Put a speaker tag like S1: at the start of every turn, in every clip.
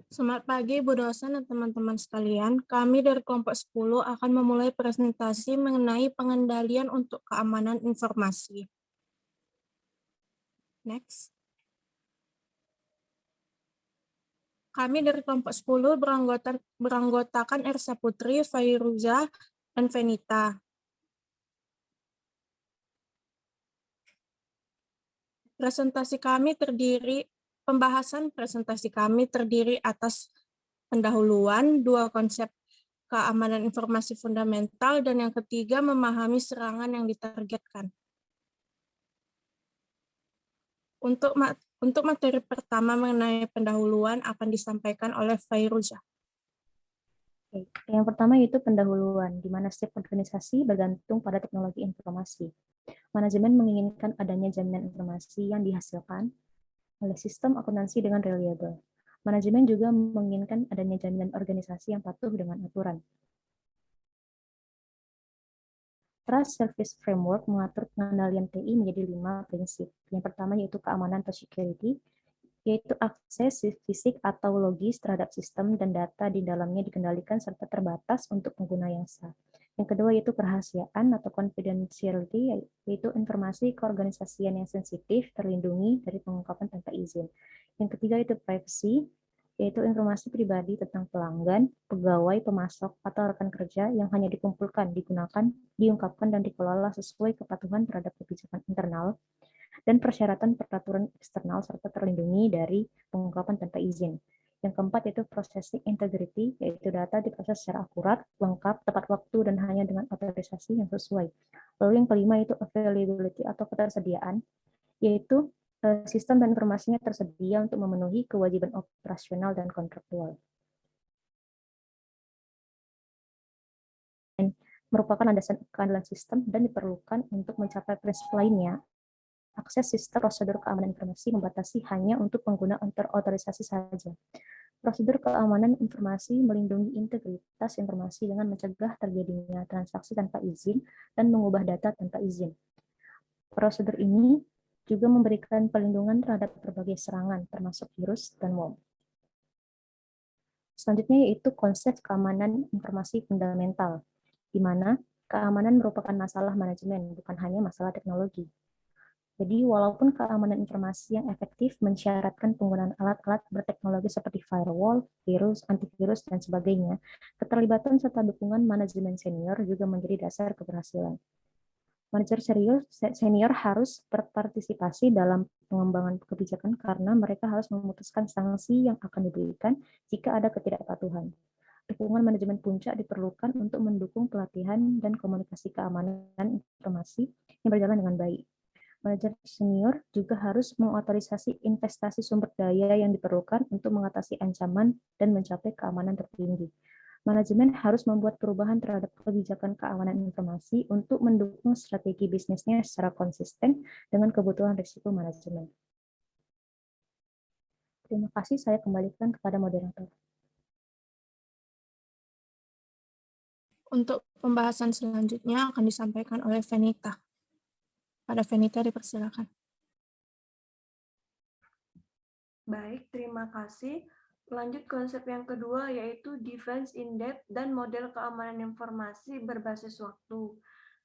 S1: Selamat pagi, Bu Dosen dan teman-teman sekalian. Kami dari kelompok 10 akan memulai presentasi mengenai pengendalian untuk keamanan informasi. Next. Kami dari kelompok 10 beranggotakan Ersa Putri, Fairuza, dan Venita. Pembahasan presentasi kami terdiri atas pendahuluan, 2 konsep keamanan informasi fundamental, dan yang ketiga memahami serangan yang ditargetkan. Untuk materi pertama mengenai pendahuluan akan disampaikan oleh Fairuza.
S2: Oke. Yang pertama yaitu pendahuluan, di mana setiap organisasi bergantung pada teknologi informasi. Manajemen menginginkan adanya jaminan informasi yang dihasilkan oleh sistem akuntansi dengan reliable. Manajemen juga menginginkan adanya jaminan organisasi yang patuh dengan aturan. Trust Service Framework mengatur pengendalian TI menjadi 5 prinsip. Yang pertama yaitu keamanan atau security, yaitu akses fisik atau logis terhadap sistem dan data di dalamnya dikendalikan serta terbatas untuk pengguna yang sah. Yang kedua yaitu kerahasiaan atau confidentiality, yaitu informasi keorganisasian yang sensitif terlindungi dari pengungkapan tanpa izin. Yang ketiga yaitu privacy, yaitu informasi pribadi tentang pelanggan, pegawai, pemasok, atau rekan kerja yang hanya dikumpulkan, digunakan, diungkapkan, dan dikelola sesuai kepatuhan terhadap kebijakan internal dan persyaratan peraturan eksternal serta terlindungi dari pengungkapan tanpa izin. Yang keempat yaitu processing integrity, yaitu data diproses secara akurat, lengkap, tepat waktu, dan hanya dengan otorisasi yang sesuai. Lalu yang kelima yaitu availability atau ketersediaan, yaitu sistem dan informasinya tersedia untuk memenuhi kewajiban operasional dan kontraktual. Merupakan landasan keandalan sistem dan diperlukan untuk mencapai prinsip lainnya. Akses sistem prosedur keamanan informasi membatasi hanya untuk pengguna terotorisasi saja. Prosedur keamanan informasi melindungi integritas informasi dengan mencegah terjadinya transaksi tanpa izin dan mengubah data tanpa izin. Prosedur ini juga memberikan perlindungan terhadap berbagai serangan, termasuk virus dan worm. Selanjutnya yaitu konsep keamanan informasi fundamental, di mana keamanan merupakan masalah manajemen, bukan hanya masalah teknologi. Jadi, walaupun keamanan informasi yang efektif mensyaratkan penggunaan alat-alat berteknologi seperti firewall, virus, antivirus, dan sebagainya, keterlibatan serta dukungan manajemen senior juga menjadi dasar keberhasilan. Manajer senior harus berpartisipasi dalam pengembangan kebijakan karena mereka harus memutuskan sanksi yang akan diberikan jika ada ketidakpatuhan. Dukungan manajemen puncak diperlukan untuk mendukung pelatihan dan komunikasi keamanan informasi yang berjalan dengan baik. Manajer senior juga harus mengotorisasi investasi sumber daya yang diperlukan untuk mengatasi ancaman dan mencapai keamanan tertinggi. Manajemen harus membuat perubahan terhadap kebijakan keamanan informasi untuk mendukung strategi bisnisnya secara konsisten dengan kebutuhan risiko manajemen. Terima kasih, saya kembalikan kepada moderator.
S1: Untuk pembahasan selanjutnya akan disampaikan oleh Venita. Pada Venita dipersilakan.
S3: Baik, terima kasih. Lanjut konsep yang kedua yaitu defense in depth dan model keamanan informasi berbasis waktu,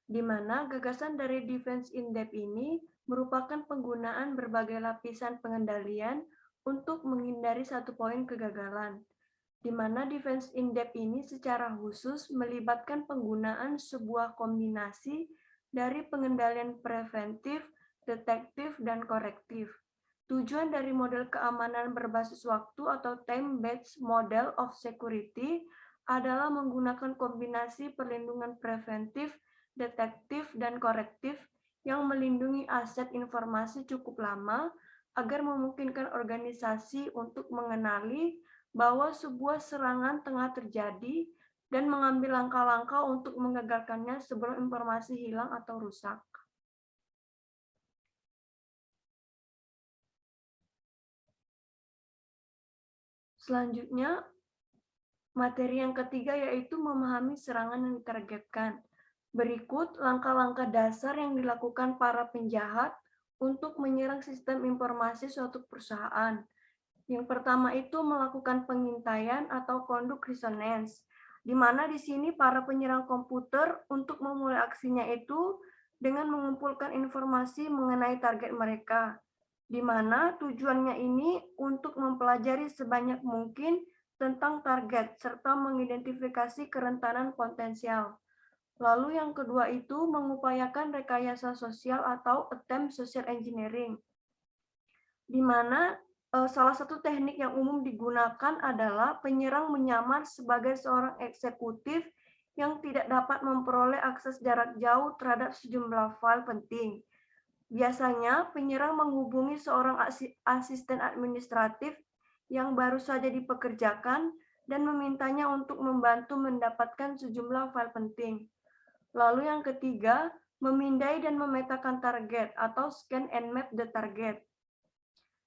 S3: di mana gagasan dari defense in depth ini merupakan penggunaan berbagai lapisan pengendalian untuk menghindari satu poin kegagalan, di mana defense in depth ini secara khusus melibatkan penggunaan sebuah kombinasi dari pengendalian preventif, detektif, dan korektif. Tujuan dari model keamanan berbasis waktu atau time-based model of security adalah menggunakan kombinasi perlindungan preventif, detektif, dan korektif yang melindungi aset informasi cukup lama agar memungkinkan organisasi untuk mengenali bahwa sebuah serangan tengah terjadi dan mengambil langkah-langkah untuk mengagalkannya sebelum informasi hilang atau rusak. Selanjutnya, materi yang ketiga yaitu memahami serangan yang ditargetkan. Berikut langkah-langkah dasar yang dilakukan para penjahat untuk menyerang sistem informasi suatu perusahaan. Yang pertama itu melakukan pengintaian atau conduct resonance, di mana di sini para penyerang komputer untuk memulai aksinya itu dengan mengumpulkan informasi mengenai target mereka, di mana tujuannya ini untuk mempelajari sebanyak mungkin tentang target serta mengidentifikasi kerentanan potensial. Lalu yang kedua itu mengupayakan rekayasa sosial atau attempt social engineering, di mana salah satu teknik yang umum digunakan adalah penyerang menyamar sebagai seorang eksekutif yang tidak dapat memperoleh akses jarak jauh terhadap sejumlah file penting. Biasanya, penyerang menghubungi seorang asisten administratif yang baru saja dipekerjakan dan memintanya untuk membantu mendapatkan sejumlah file penting. Lalu yang ketiga, memindai dan memetakan target atau scan and map the target.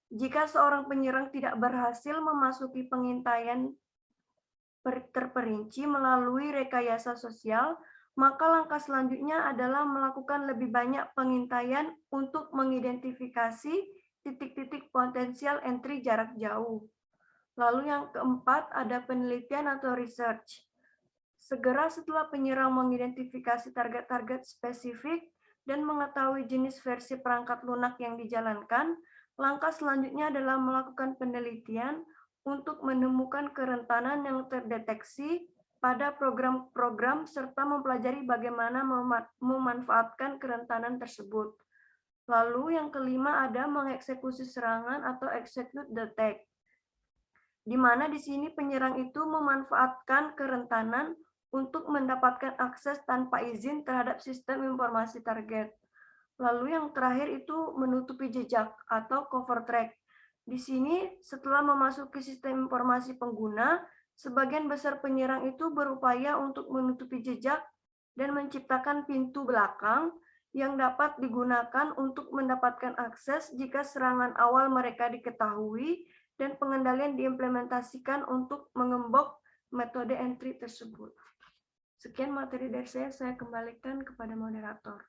S3: Jika seorang penyerang tidak berhasil memasuki pengintaian terperinci melalui rekayasa sosial, maka langkah selanjutnya adalah melakukan lebih banyak pengintaian untuk mengidentifikasi titik-titik potensial entry jarak jauh. Lalu yang keempat ada penelitian atau research. Segera setelah penyerang mengidentifikasi target-target spesifik dan mengetahui jenis versi perangkat lunak yang dijalankan, langkah selanjutnya adalah melakukan penelitian untuk menemukan kerentanan yang terdeteksi pada program-program serta mempelajari bagaimana memanfaatkan kerentanan tersebut. Lalu yang kelima ada mengeksekusi serangan atau execute the attack, di mana di sini penyerang itu memanfaatkan kerentanan untuk mendapatkan akses tanpa izin terhadap sistem informasi target. Lalu yang terakhir itu menutupi jejak atau cover track. Di sini setelah memasuki sistem informasi pengguna, sebagian besar penyerang itu berupaya untuk menutupi jejak dan menciptakan pintu belakang yang dapat digunakan untuk mendapatkan akses jika serangan awal mereka diketahui dan pengendalian diimplementasikan untuk mengembok metode entry tersebut. Sekian materi dari saya kembalikan kepada moderator.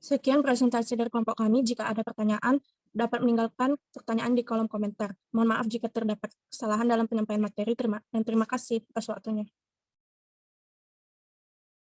S1: Sekian presentasi dari kelompok kami. Jika ada pertanyaan, dapat meninggalkan pertanyaan di kolom komentar. Mohon maaf jika terdapat kesalahan dalam penyampaian materi. Terima kasih atas waktunya.